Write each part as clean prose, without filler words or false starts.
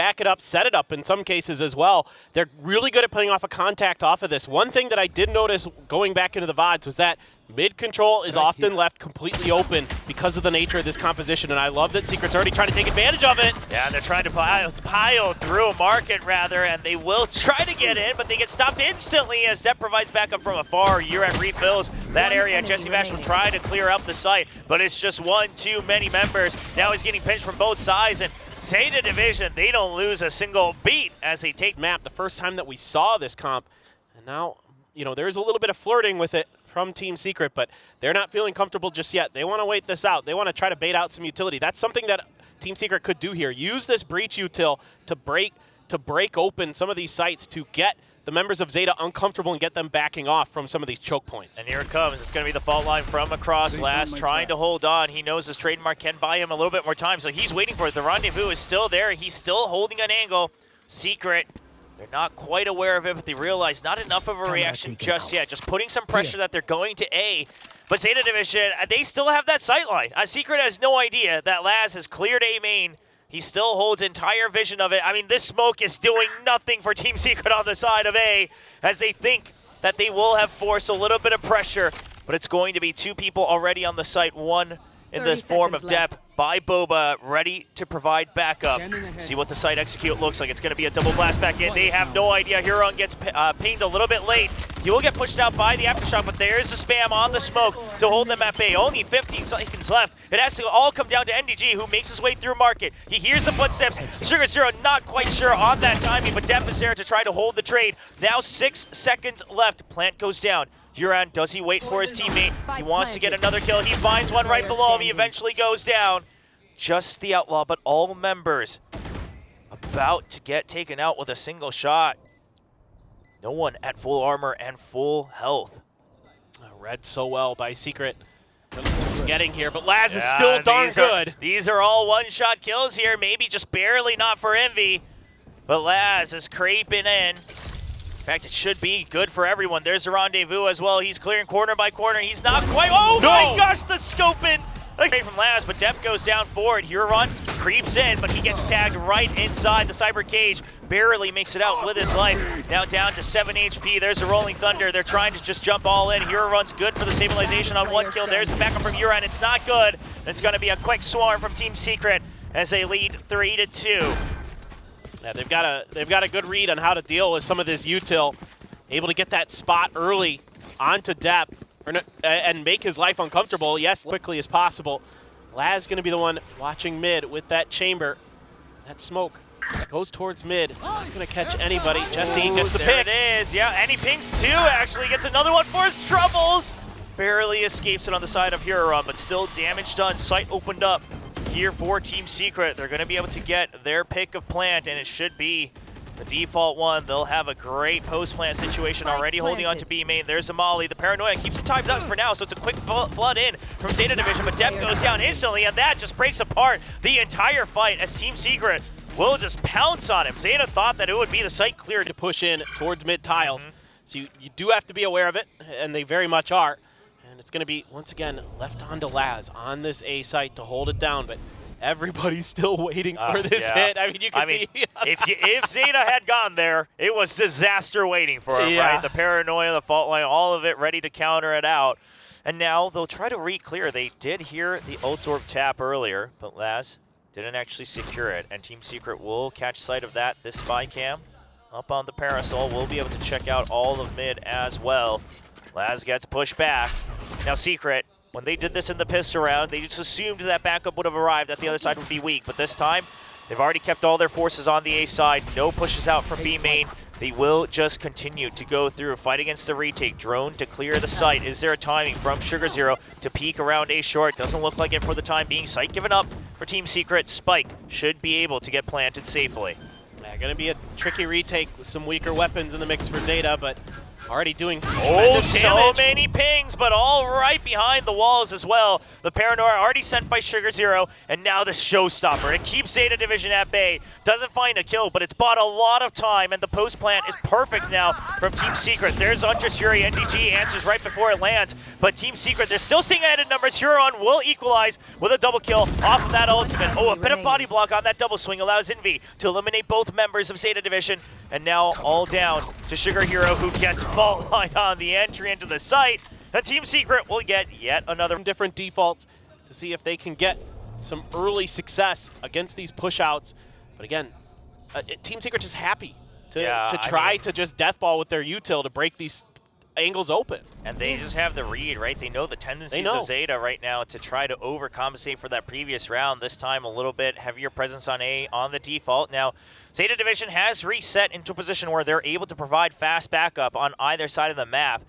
back it up, set it up in some cases as well. They're really good at putting off a contact off of this. One thing that I did notice going back into the VODs was that mid control is often left completely open because of the nature of this composition, and I love that Secret's already trying to take advantage of it. Yeah, and they're trying to pile through a market rather, and they will try to get in, but they get stopped instantly as Depp provides backup from afar. Uran refills that area. Jesse Bash will try to clear up the site, but it's just one too many members. Now he's getting pinched from both sides, and ZETA Division, they don't lose a single beat as they take map the first time that we saw this comp, and now, you know, there's a little bit of flirting with it from Team Secret, but they're not feeling comfortable just yet. They want to wait this out. They want to try to bait out some utility. That's something that Team Secret could do here. Use this breach util to break open some of these sites to get the members of ZETA uncomfortable and get them backing off from some of these choke points. And here it comes. It's going to be the fault line from across. Last trying to hold on. He knows his trademark can buy him a little bit more time, so he's waiting for it. The rendezvous is still there. He's still holding an angle. Secret, they're not quite aware of it, but they realize not enough of a reaction just yet. Just putting some pressure that they're going to A. But ZETA Division, they still have that sight line. Secret has no idea that Laz has cleared A main. He still holds entire vision of it. I mean, this smoke is doing nothing for Team Secret on the side of A as they think that they will have forced a little bit of pressure, but it's going to be two people already on the site, one in this form of Depp by Boba, ready to provide backup. See what the site execute looks like. It's going to be a double blast back in. They have no idea. Huron gets pinged a little bit late. He will get pushed out by the aftershock, but there's the spam on the smoke to hold them at bay. Only 15 seconds left. It has to all come down to NDG, who makes his way through market. He hears the footsteps. Sugar Zero not quite sure on that timing, but Depp is there to try to hold the trade. Now 6 seconds left. Plant goes down. Huron, does he wait for his teammate? He wants to get another kill. He finds one right below him. He eventually goes down. Just the outlaw, but all members about to get taken out with a single shot. No one at full armor and full health. Read so well by Secret. Getting here, but Laz is still darn good. These are all one-shot kills here, maybe just barely not for Envy. But Laz is creeping in. In fact, it should be good for everyone. There's a rendezvous as well. He's clearing corner by corner. He's not quite. Oh my gosh, the scoping! Straight from Laz, but Depp goes down forward. Huron creeps in, but he gets tagged right inside the cyber cage. Barely makes it out with his life. Now down to 7 HP. There's a Rolling Thunder. They're trying to just jump all in. Huron's good for the stabilization on one kill. There's the backup from Huron. It's not good. It's going to be a quick swarm from Team Secret as they lead 3-2. Yeah, they've got a good read on how to deal with some of this util. Able to get that spot early onto Depp and make his life uncomfortable, yes, quickly as possible. Laz going to be the one watching mid with that chamber. That smoke goes towards mid. Not going to catch anybody. Jesse gets the pick. There it is. Yeah, and he pings two, actually. Gets another one for his troubles. Barely escapes it on the side of Huron, but still damage done. Sight opened up here for Team Secret. They're going to be able to get their pick of plant, and it should be the default one. They'll have a great post-plant situation already holding on to B main. There's a Molly. The Paranoia keeps him timed up for now, so it's a quick flood in from ZETA Division, but Depp goes down instantly, and that just breaks apart the entire fight as Team Secret will just pounce on him. ZETA thought that it would be the site clear to push in towards mid tiles. So you do have to be aware of it, and they very much are. And it's going to be, once again, left onto Laz on this A site to hold it down, but everybody's still waiting for this hit. I mean, you can see. if ZETA had gone there, it was disaster waiting for him, right? The Paranoia, the fault line, all of it ready to counter it out. And now they'll try to re-clear. They did hear the ult orb tap earlier, but Laz didn't actually secure it. And Team Secret will catch sight of that. This spy cam up on the Parasol will be able to check out all of mid as well. Laz gets pushed back. Now Secret, when they did this in the pistol round, they just assumed that backup would have arrived, that the other side would be weak. But this time, they've already kept all their forces on the A side. No pushes out from B main. They will just continue to go through, fight against the retake. Drone to clear the site. Is there a timing from Sugar Zero to peek around A short? Doesn't look like it for the time being. Site given up for Team Secret. Spike should be able to get planted safely. Yeah, gonna be a tricky retake with some weaker weapons in the mix for ZETA, but already doing some Oh, tremendous so damage. many pings, but all right behind the walls as well. The Paranoia already sent by Sugar0, and now the Showstopper. It keeps Zeta Division at bay. Doesn't find a kill, but it's bought a lot of time, and the post plant is perfect now from Team Secret. There's Huntress Yuri. NDG answers right before it lands, but Team Secret, they're still staying ahead in numbers. Huron will equalize with a double kill off of that ultimate. Oh, a bit of body block on that double swing allows Envy to eliminate both members of Zeta Division, and now all down to Sugar Hero, who gets fault line on the entry into the site, and Team Secret will get yet another different defaults to see if they can get some early success against these push-outs. But again, Team Secret just happy to try to just deathball with their util to break these angles open. And they just have the read, right? They know the tendencies of Zeta right now to try to overcompensate for that previous round. This time a little bit heavier presence on A on the default. Now, Zeta Division has reset into a position where they're able to provide fast backup on either side of the map.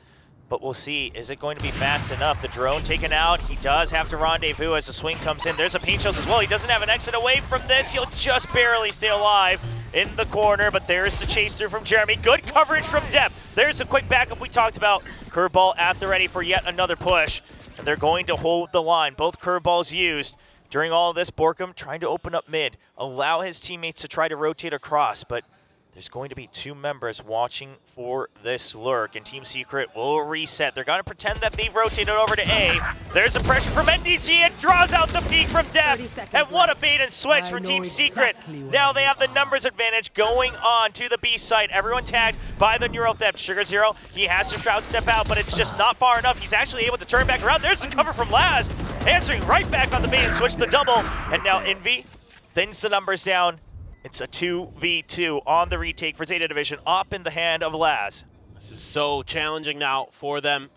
But we'll see, is it going to be fast enough? The drone taken out, he does have to rendezvous as the swing comes in. There's a paint shells as well. He doesn't have an exit away from this. He'll just barely stay alive in the corner, but there's the chase through from Jeremy. Good coverage from Depp. There's the quick backup we talked about. Curveball at the ready for yet another push, and they're going to hold the line. Both curveballs used. During all of this, Borkum trying to open up mid, allow his teammates to try to rotate across, but there's going to be two members watching for this lurk, and Team Secret will reset. They're going to pretend that they've rotated over to A. There's a pressure from NDG and draws out the peak from Dev. And what a bait and switch for Team Secret. Now they have the numbers advantage going on to the B site. Everyone tagged by the neural theft. Sugar0, he has to shroud step out, but it's just not far enough. He's actually able to turn back around. There's the cover from Laz, answering right back on the bait and switch the double. And now Envy thins the numbers down. It's a 2v2 on the retake for Zeta Division, up in the hand of Laz. This is so challenging now for them.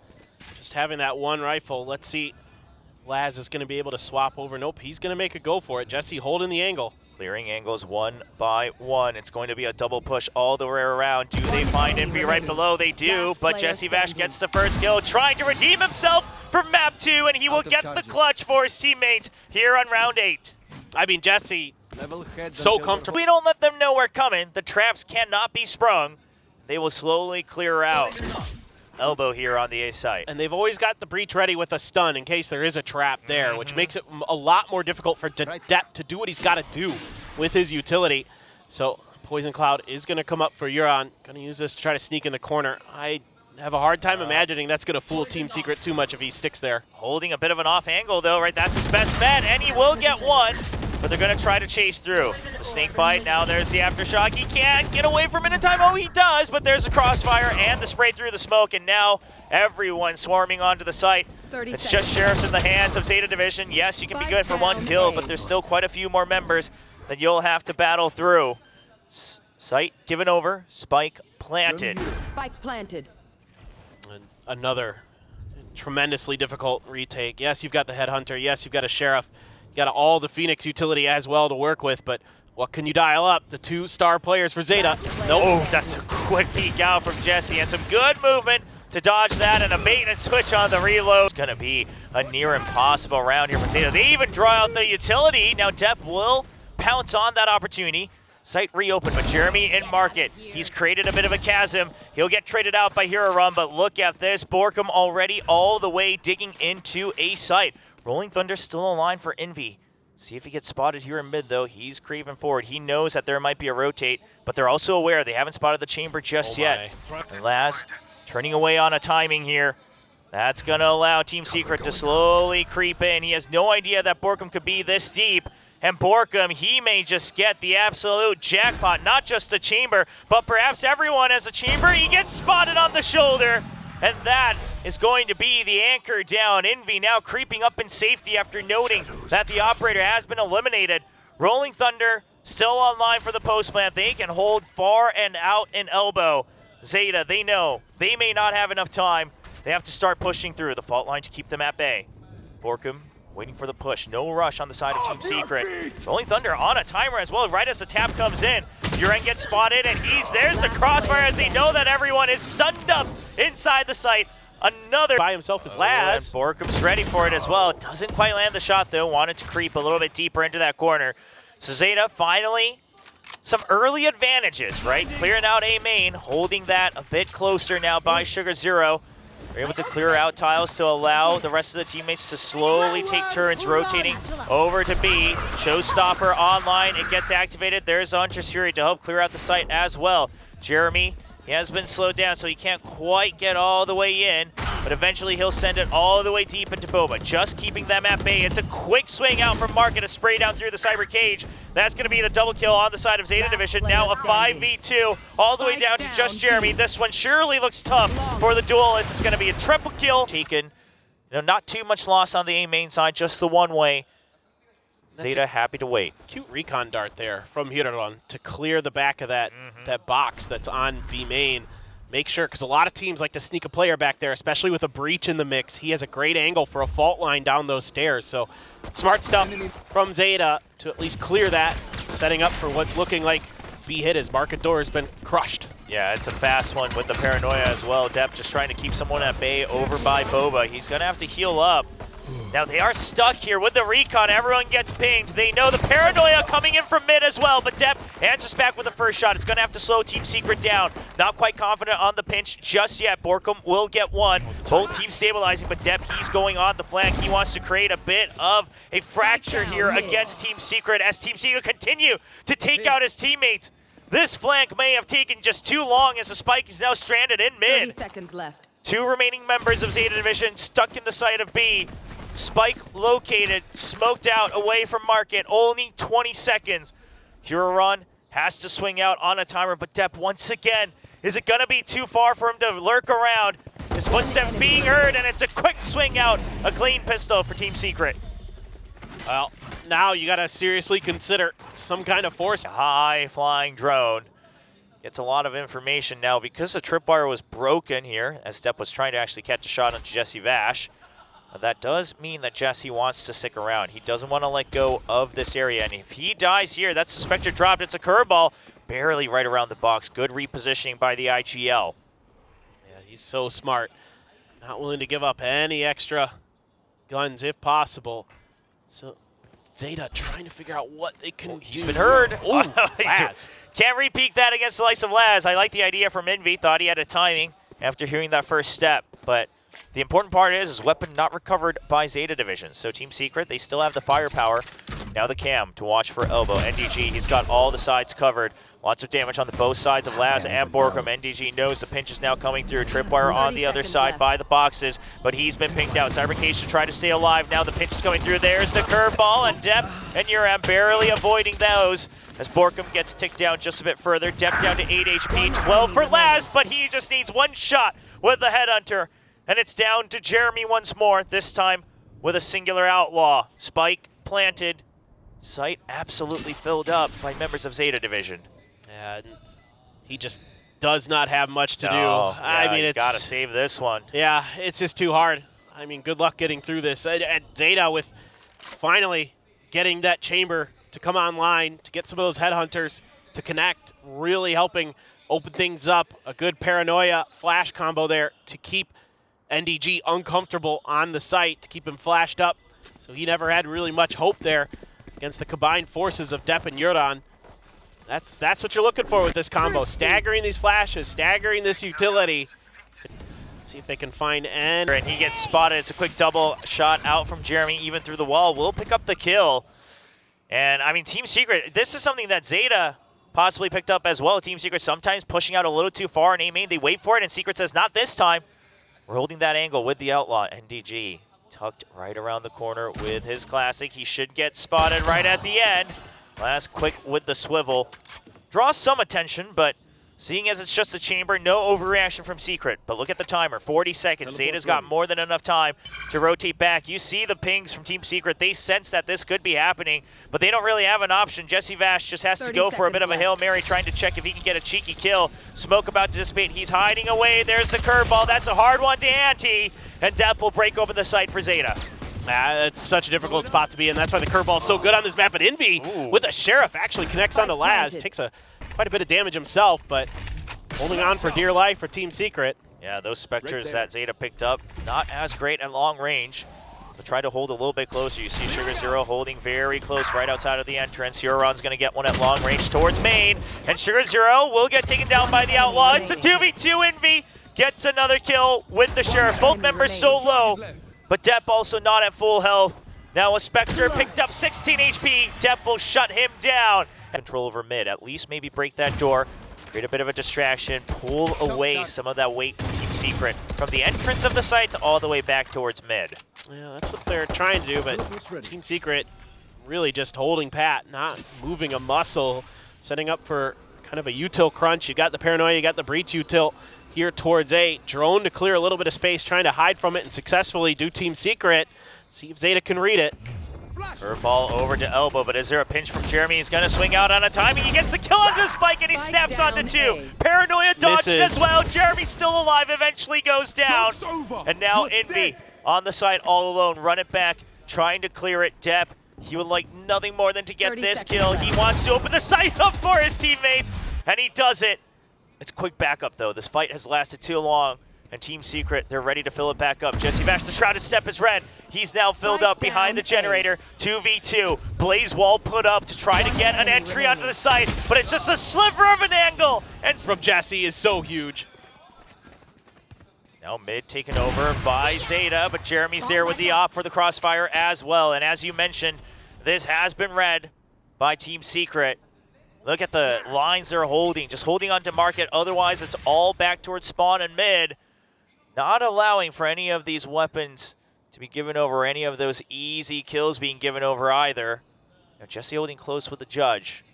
Just having that one rifle. Let's see. Laz is going to be able to swap over. Nope, he's going to make a go for it. Jesse holding the angle. Clearing angles one by one. It's going to be a double push all the way around. Do they find Envy right below? They do, but Jesse Vash gets the first kill, trying to redeem himself from map 2, and he will get the clutch for his teammates here on round 8. I mean, Jesse, so comfortable. We don't let them know we're coming. The traps cannot be sprung. They will slowly clear out. Elbow here on the A site. And they've always got the breach ready with a stun in case there is a trap there, which makes it a lot more difficult for Depp to do what he's got to do with his utility. So Poison Cloud is going to come up for Euron. Going to use this to try to sneak in the corner. I have a hard time imagining that's going to fool Team Secret too much if he sticks there. Holding a bit of an off angle though, right? That's his best bet, and he will get one. But they're going to try to chase through. The snake bite, now there's the aftershock. He can't get away from it in time. Oh, he does, but there's the crossfire and the spray through the smoke, and now everyone swarming onto the site. It's just Sheriffs in the hands of Zeta Division. Yes, you can be good for one kill, but there's still quite a few more members that you'll have to battle through. Site given over, spike planted. Spike planted. And another tremendously difficult retake. Yes, you've got the Headhunter. Yes, you've got a Sheriff. You got all the Phoenix utility as well to work with, but what can you dial up? The 2-star players for Zeta. Nope. Oh, that's a quick peek out from Jesse, and some good movement to dodge that, and a bait and switch on the reload. It's going to be a near impossible round here for Zeta. They even draw out the utility. Now Depp will pounce on that opportunity. Site reopened, but Jeremy in market. He's created a bit of a chasm. He'll get traded out by Hero Run, but look at this. Borkum already all the way digging into a site. Rolling Thunder still in line for Envy. See if he gets spotted here in mid, though. He's creeping forward. He knows that there might be a rotate, but they're also aware they haven't spotted the chamber just yet. And Laz turning away on a timing here. That's going to allow Team Secret to slowly creep in. He has no idea that Borkum could be this deep. And Borkum, he may just get the absolute jackpot. Not just the chamber, but perhaps everyone has a chamber. He gets spotted on the shoulder. And that is going to be the anchor down. Envy now creeping up in safety after noting that the operator has been eliminated. Rolling Thunder still online for the post plant. They can hold far and out in elbow. Zeta, they know they may not have enough time. They have to start pushing through the fault line to keep them at bay. Borkum waiting for the push. No rush on the side of Team Secret. Rolling Thunder on a timer as well, right as the tap comes in. Uren gets spotted, and there's the crossfire as they know that everyone is stunned up inside the site. Another by himself is Laz. And Borkum's ready for it as well. Doesn't quite land the shot though. Wanted to creep a little bit deeper into that corner. So Zeta finally some early advantages, right? Clearing out A main, holding that a bit closer now by Sugar Zero. They're able to clear out tiles to allow the rest of the teammates to slowly take turns rotating over to B. Showstopper online, it gets activated. There's Hunter's Fury to help clear out the site as well. Jeremy, he has been slowed down, so he can't quite get all the way in, but eventually he'll send it all the way deep into Boba, just keeping them at bay. It's a quick swing out from Market, a spray down through the Cyber Cage. That's going to be the double kill on the side of Zeta Division. Now a 5v2, all the way down to just Jeremy. This one surely looks tough for the duelist. It's going to be a triple kill. Taken, not too much loss on the A main side, just the one way. Zeta happy to wait. Cute recon dart there from Hiroron to clear the back of that that box that's on B main. Make sure, because a lot of teams like to sneak a player back there, especially with a breach in the mix. He has a great angle for a fault line down those stairs. So smart stuff from Zeta to at least clear that, setting up for what's looking like B hit as Market Door has been crushed. Yeah, it's a fast one with the paranoia as well. Depp just trying to keep someone at bay over by Boba. He's going to have to heal up. Now they are stuck here with the recon. Everyone gets pinged. They know the paranoia coming in from mid as well, but Depp answers back with the first shot. It's going to have to slow Team Secret down. Not quite confident on the pinch just yet. Borkum will get one. Both teams stabilizing, but Depp, he's going on the flank. He wants to create a bit of a fracture here against Team Secret as Team Secret continue to take out his teammates. This flank may have taken just too long as the spike is now stranded in mid. 30 seconds left. Two remaining members of Zeta Division stuck in the site of B. Spike located, smoked out away from Market, only 20 seconds. Huron has to swing out on a timer, but Depp once again, is it gonna be too far for him to lurk around? His footsteps being heard, and it's a quick swing out, a clean pistol for Team Secret. Well, now you gotta seriously consider some kind of force. A high flying drone. Gets a lot of information now because the tripwire was broken here, as Depp was trying to actually catch a shot on Jesse Vash. That does mean that Jesse wants to stick around. He doesn't want to let go of this area, and if he dies here, that's the Spectre dropped. It's a curveball, barely right around the box. Good repositioning by the IGL. Yeah, he's so smart. Not willing to give up any extra guns if possible. So Zeta trying to figure out what they can do. He's been heard. Oh, Laz. Can't repeat that against the likes of Laz. I like the idea from Envy. Thought he had a timing after hearing that first step, but the important part is weapon not recovered by Zeta Division. So Team Secret, they still have the firepower. Now the cam to watch for elbow. NDG, he's got all the sides covered. Lots of damage on the both sides of Laz and Borkum. NDG knows the pinch is now coming through. Tripwire on the other side by the boxes, but he's been pinged out. Cybercase to try to stay alive. Now the pinch is coming through. There's the curveball, and Depp and Uram barely avoiding those as Borkum gets ticked down just a bit further. Depp down to 8 HP, 12 for Laz, but he just needs one shot with the Headhunter. And it's down to Jeremy once more, this time with a singular outlaw. Spike planted, site absolutely filled up by members of Zeta Division. And he just does not have much to do. Yeah, I mean, it's gotta save this one. Yeah, it's just too hard. I mean, good luck getting through this. And Zeta with finally getting that chamber to come online, to get some of those headhunters to connect, really helping open things up. A good paranoia flash combo there to keep NDG uncomfortable on the site, to keep him flashed up. So he never had really much hope there against the combined forces of Depp and Yuran. That's what you're looking for with this combo. Staggering these flashes, staggering this utility. See if they can find N. And he gets spotted. It's a quick double shot out from Jeremy, even through the wall. Will pick up the kill. And, I mean, Team Secret, this is something that Zeta possibly picked up as well. Team Secret sometimes pushing out a little too far in A main. They wait for it, and Secret says, not this time. We're holding that angle with the outlaw. NDG tucked right around the corner with his classic. He should get spotted right at the end. Last quick with the swivel. Draws some attention, but seeing as it's just a chamber, no overreaction from Secret. But look at the timer, 40 seconds. Zeta's got more than enough time to rotate back. You see the pings from Team Secret. They sense that this could be happening, but they don't really have an option. Jesse Vash just has to go for a bit of a Hail Mary, trying to check if he can get a cheeky kill. Smoke about to dissipate. He's hiding away. There's the curveball. That's a hard one to ante, and Depp will break open the site for Zeta. It's such a difficult spot to be in. That's why the curveball is so good on this map. But Envy with a Sheriff actually connects onto Laz. Takes quite a bit of damage himself, but holding on for dear life for Team Secret. Yeah, those Spectres that Zeta picked up, not as great at long range. They'll try to hold a little bit closer. You see Sugar0 holding very close right outside of the entrance. Huron's going to get one at long range towards main. And Sugar0 will get taken down by the Outlaw. It's a 2v2. Envy gets another kill with the Sheriff. Both members so low, but Depp also not at full health. Now a Spectre picked up 16 HP. Depp will shut him down. Control over mid. At least maybe break that door. Create a bit of a distraction. Pull away some of that weight from Team Secret. From the entrance of the site all the way back towards mid. Yeah, that's what they're trying to do, but Team Secret really just holding pat, not moving a muscle, setting up for kind of a util crunch. You got the Paranoia, you got the Breach util here towards A. Drone to clear a little bit of space, trying to hide from it and successfully do Team Secret. See if Zeta can read it. Curveball over to Elbow, but is there a pinch from Jeremy? He's going to swing out on a timing. He gets the kill onto the spike, and he snaps onto two. Paranoia dodged as well. Jeremy still alive, eventually goes down. And now Envy on the side all alone. Run it back, trying to clear it. Depp, he would like nothing more than to get this kill. He wants to open the site up for his teammates, and he does it. It's quick backup, though. This fight has lasted too long. And Team Secret, they're ready to fill it back up. Jesse Vash, the Shrouded Step is red. He's now filled up behind the generator. 2v2. Blaze Wall put up to try to get an entry onto the site, but it's just a sliver of an angle. And From Jesse is so huge. Now mid taken over by Zeta, but Jeremy's there with the op for the crossfire as well. And as you mentioned, this has been read by Team Secret. Look at the lines they're holding, just holding on to market. Otherwise, it's all back towards spawn and mid. Not allowing for any of these weapons to be given over, any of those easy kills being given over either. Now Jesse holding close with the judge.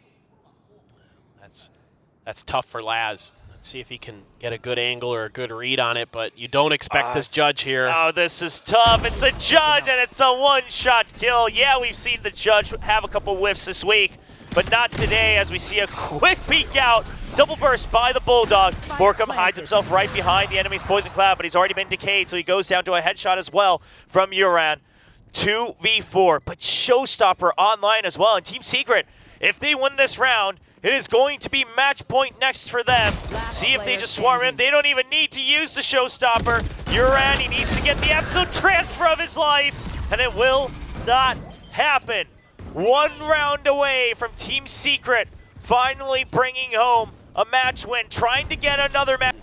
That's tough for Laz. Let's see if he can get a good angle or a good read on it, but you don't expect this judge here. Oh, this is tough. It's a judge, and it's a one-shot kill. Yeah, we've seen the judge have a couple whiffs this week, but not today as we see a quick peek out. Double burst by the Bulldog. Borkum hides himself right behind the enemy's Poison Cloud, but he's already been decayed, so he goes down to a headshot as well from Uran. 2v4, but Showstopper online as well. And Team Secret, if they win this round, it is going to be match point next for them. See if they just swarm him. They don't even need to use the Showstopper. Uran, he needs to get the absolute transfer of his life, and it will not happen. One round away from Team Secret finally bringing home a match win, trying to get another match.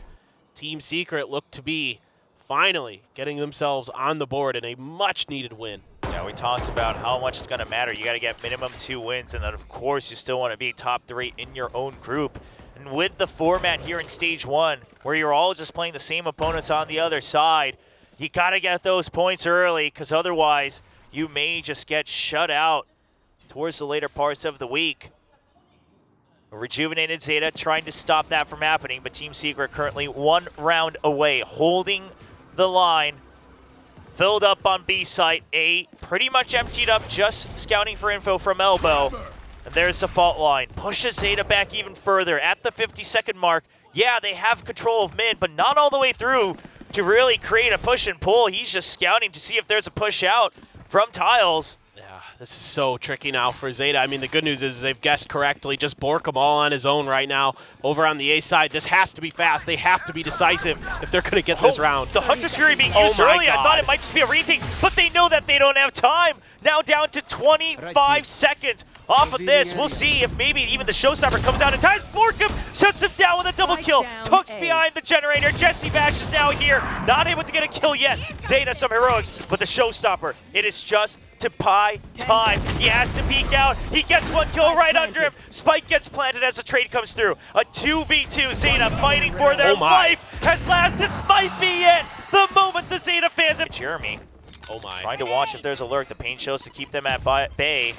Team Secret looked to be finally getting themselves on the board in a much-needed win. Yeah, we talked about how much it's going to matter. You got to get minimum 2 wins, and then of course you still want to be top 3 in your own group. And with the format here in Stage 1, where you're all just playing the same opponents on the other side, you got to get those points early, because otherwise you may just get shut out towards the later parts of the week. A rejuvenated Zeta trying to stop that from happening, but Team Secret currently 1 round away, holding the line. Filled up on B site, A pretty much emptied up, just scouting for info from Elbow. And there's the fault line. Pushes Zeta back even further at the 50-second mark. Yeah, they have control of mid, but not all the way through to really create a push and pull. He's just scouting to see if there's a push out from Tiles. This is so tricky now for Zeta. I mean, the good news is they've guessed correctly. Just Borkum all on his own right now over on the A side. This has to be fast. They have to be decisive if they're going to get this round. The Hunter's Fury being used early. I thought it might just be a retake, but they know that they don't have time. Now down to 25 seconds. Off of this, we'll see if maybe even the Showstopper comes out in time. Borkum shuts him down with a double kill. Tucks behind the generator. Jesse Vash is now here. Not able to get a kill yet. Zeta some heroics, but the Showstopper, it is just to buy time. He has to peek out. He gets 1 kill right under him. Spike gets planted as the trade comes through. A 2v2. Zeta fighting for their life. As last, this might be it. The moment the Zeta fans have Jeremy. Trying to watch if there's a lurk. The pain shows to keep them at bay.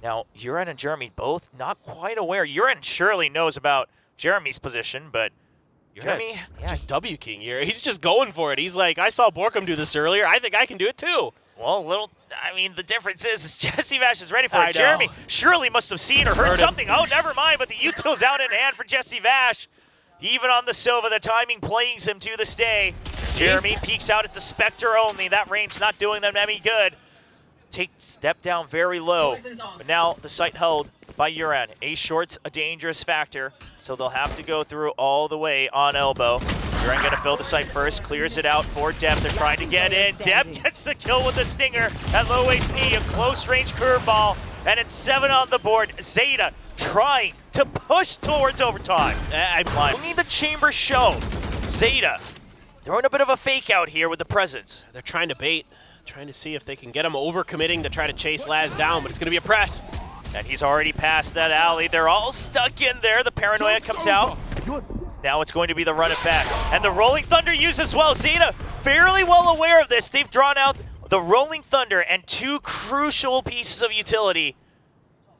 Now, Uran and Jeremy both not quite aware. Uran surely knows about Jeremy's position, but Jeremy just W-king here. He's just going for it. He's like, I saw Borkum do this earlier. I think I can do it too. Well, I mean, the difference is Jesse Vash is ready for it. Jeremy surely must have seen or heard something. Oh, never mind, but the util's out in hand for Jesse Vash. Even on the Sova, the timing plays him to the stay. Jeremy peeks out at the Spectre only. That range not doing them any good. Step down very low, but now the site held by Uran. A short's a dangerous factor, so they'll have to go through all the way on Elbow. You're going to fill the site first, clears it out for Dep. They're trying to get in. Dep gets the kill with the stinger at low HP, a close range curveball, and it's 7 on the board. Zeta trying to push towards overtime. Only the chamber show. Zeta throwing a bit of a fake out here with the presence. They're trying to bait, trying to see if they can get him overcommitting to try to chase Laz down, but it's going to be a press. And he's already passed that alley. They're all stuck in there. The paranoia comes out. Now it's going to be the run it back. And the Rolling Thunder used as well. Zeta fairly well aware of this. They've drawn out the Rolling Thunder and 2 crucial pieces of utility.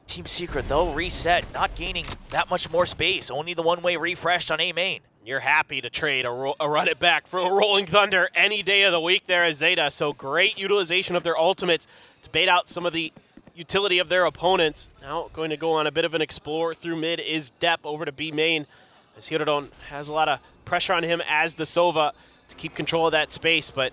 Team Secret, though, reset, not gaining that much more space. Only the one-way refreshed on A main. You're happy to trade a run it back for a Rolling Thunder any day of the week there as Zeta. So great utilization of their ultimates to bait out some of the utility of their opponents. Now going to go on a bit of an explore through mid is Dep over to B main. As Hirodon has a lot of pressure on him as the Sova to keep control of that space, but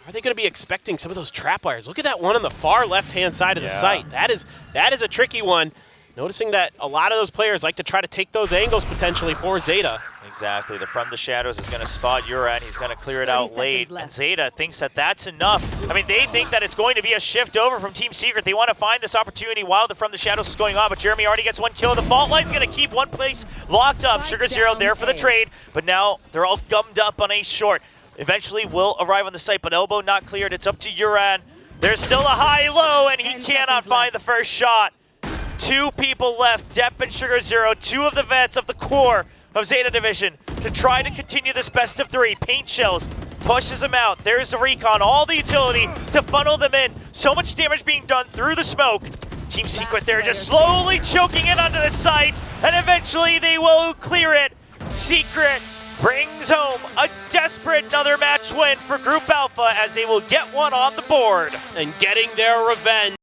are they going to be expecting some of those trap wires? Look at that one on the far left-hand side of the site. That is a tricky one. Noticing that a lot of those players like to try to take those angles potentially for Zeta. Exactly. The From the Shadows is going to spot Uran. He's going to clear it out late. And Zeta thinks that that's enough. I mean, they think that it's going to be a shift over from Team Secret. They want to find this opportunity while the From the Shadows is going on, but Jeremy already gets 1 kill. The fault line's going to keep one place locked up. Sugar Zero there for the trade, but now they're all gummed up on a short. Eventually will arrive on the site, but elbow not cleared. It's up to Uran. There's still a high-low, and he cannot find the first shot. 2 people left, Dep and Sugar Zero, 2 of the vets of the core of Zeta Division to try to continue this best of 3. Paint shells pushes them out. There's the recon, all the utility to funnel them in. So much damage being done through the smoke. Team Secret there just slowly choking in onto the site, and eventually they will clear it. Secret brings home a desperate another match win for Group Alpha as they will get one on the board. And getting their revenge.